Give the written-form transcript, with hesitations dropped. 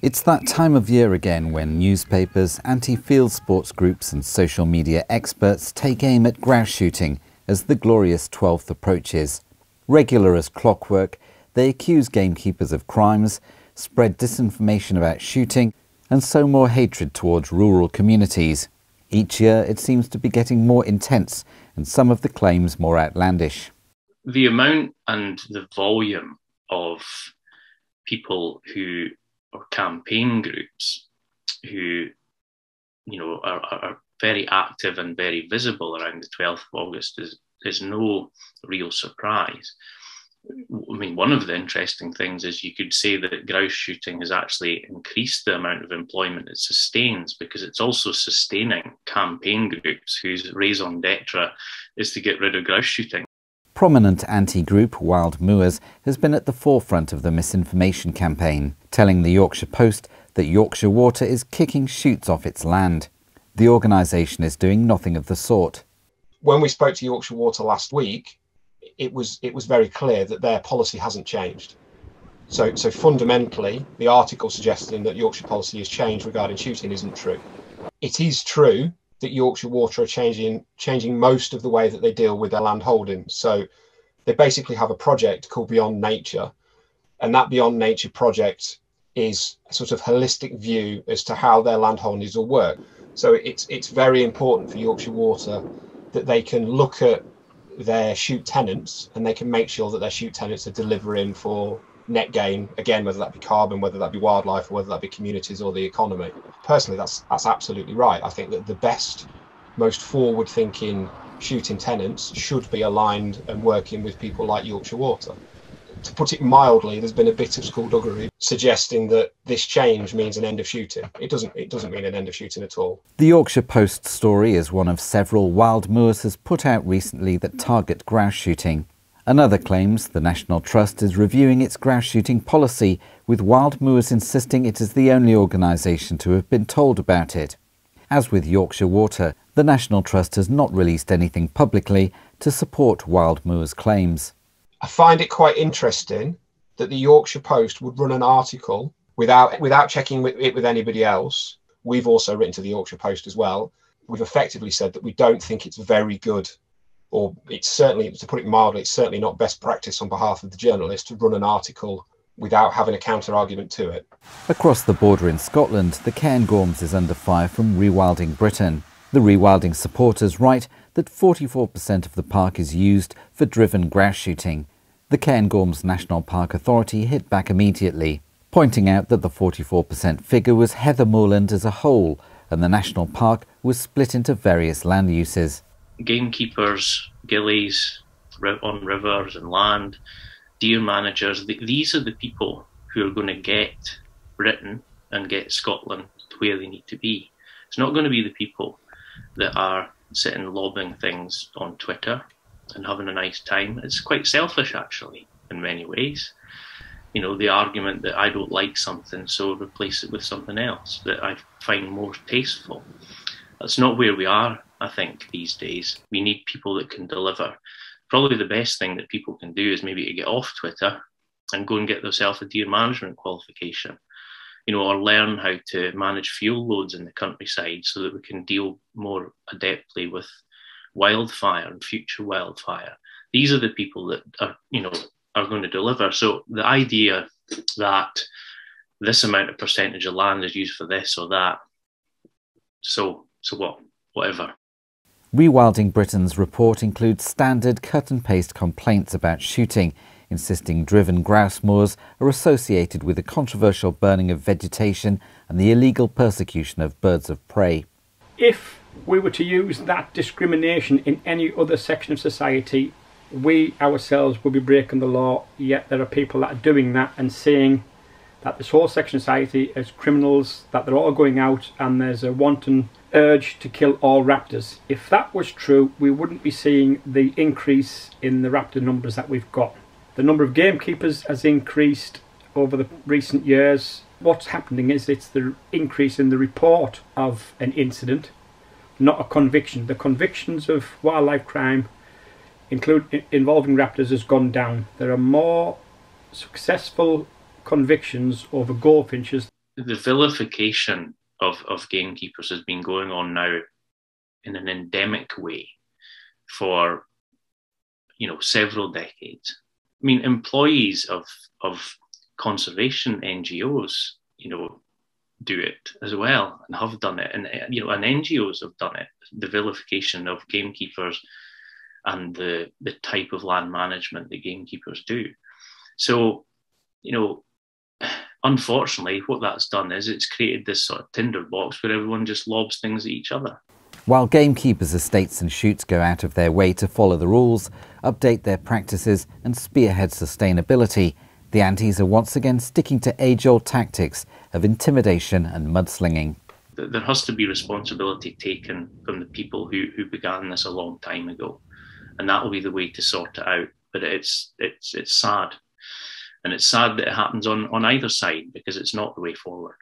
It's that time of year again when newspapers, anti-Fieldsports groups and social media experts take aim at grouse shooting as the Glorious Twelfth approaches. Regular as clockwork, they accuse gamekeepers of crimes, spread disinformation about shooting and sow more hatred towards rural communities. Each year it seems to be getting more intense and some of the claims more outlandish. The amount and the volume of people or campaign groups who, are very active and very visible around the 12th of August is no real surprise. I mean, one of the interesting things is you could say that grouse shooting has actually increased the amount of employment it sustains, because it's also sustaining campaign groups whose raison d'etre is to get rid of grouse shooting. Prominent anti-group Wild Moors has been at the forefront of the misinformation campaign, telling the Yorkshire Post that Yorkshire Water is kicking shoots off its land. The organisation is doing nothing of the sort. When we spoke to Yorkshire Water last week, it was very clear that their policy hasn't changed. So fundamentally, the article suggesting that Yorkshire policy has changed regarding shooting isn't true. It is true that Yorkshire Water are changing most of the way that they deal with their land holdings. So they basically have a project called Beyond Nature, and that Beyond Nature project is a sort of holistic view as to how their land holdings will work. So it's very important for Yorkshire Water that they can look at their shoot tenants and they can make sure that their shoot tenants are delivering for net gain, again, whether that be carbon, whether that be wildlife, or whether that be communities or the economy. Personally, that's absolutely right. I think that the best, most forward-thinking shooting tenants should be aligned and working with people like Yorkshire Water. To put it mildly, there's been a bit of skullduggery suggesting that this change means an end of shooting. It doesn't mean an end of shooting at all. The Yorkshire Post story is one of several Wild Moors has put out recently that target grouse shooting. Another claims the National Trust is reviewing its grouse shooting policy, with Wild Moors insisting it is the only organisation to have been told about it. As with Yorkshire Water, the National Trust has not released anything publicly to support Wild Moors' claims. I find it quite interesting that the Yorkshire Post would run an article without checking it with anybody else. We've also written to the Yorkshire Post as well. We've effectively said that we don't think it's very good, or it's certainly, to put it mildly, it's certainly not best practice on behalf of the journalist to run an article without having a counter-argument to it. Across the border in Scotland, the Cairngorms is under fire from rewilding Britain. The rewilding supporters write that 44% of the park is used for driven grouse shooting. The Cairngorms National Park Authority hit back immediately, pointing out that the 44% figure was heather moorland as a whole, and the national park was split into various land uses. Gamekeepers, gillies on rivers and land, deer managers, these are the people who are going to get Britain and get Scotland to where they need to be. It's not going to be the people that are sitting lobbing things on Twitter and having a nice time. It's quite selfish, actually, in many ways. You know, the argument that I don't like something, so replace it with something else that I find more tasteful. That's not where we are, I think, these days. We need people that can deliver. Probably the best thing that people can do is maybe to get off Twitter and go and get themselves a deer management qualification, or learn how to manage fuel loads in the countryside so that we can deal more adeptly with wildfire and future wildfire. These are the people that are going to deliver. So the idea that this amount of percentage of land is used for this or that, so what? Whatever. Rewilding Britain's report includes standard cut-and-paste complaints about shooting, insisting driven grouse moors are associated with the controversial burning of vegetation and the illegal persecution of birds of prey. If we were to use that discrimination in any other section of society, we ourselves would be breaking the law, yet there are people that are doing that and saying that this whole section of society is criminals, that they're all going out and there's a wanton urge to kill all raptors. If that was true, we wouldn't be seeing the increase in the raptor numbers that we've got. The number of gamekeepers has increased over the recent years. What's happening is it's the increase in the report of an incident, not a conviction. The convictions of wildlife crime involving raptors has gone down. There are more successful convictions over goldfinches. the vilification of gamekeepers has been going on now in an endemic way for, several decades. I mean, employees of conservation NGOs, do it as well and have done it. And, and NGOs have done it, the vilification of gamekeepers and the type of land management that gamekeepers do. So, unfortunately, what that's done is it's created this sort of tinderbox where everyone just lobs things at each other. While gamekeepers' estates and shoots go out of their way to follow the rules, update their practices and spearhead sustainability, the Antis are once again sticking to age-old tactics of intimidation and mudslinging. There has to be responsibility taken from the people who began this a long time ago, and that will be the way to sort it out. But it's sad, and it's sad that it happens on either side, because it's not the way forward.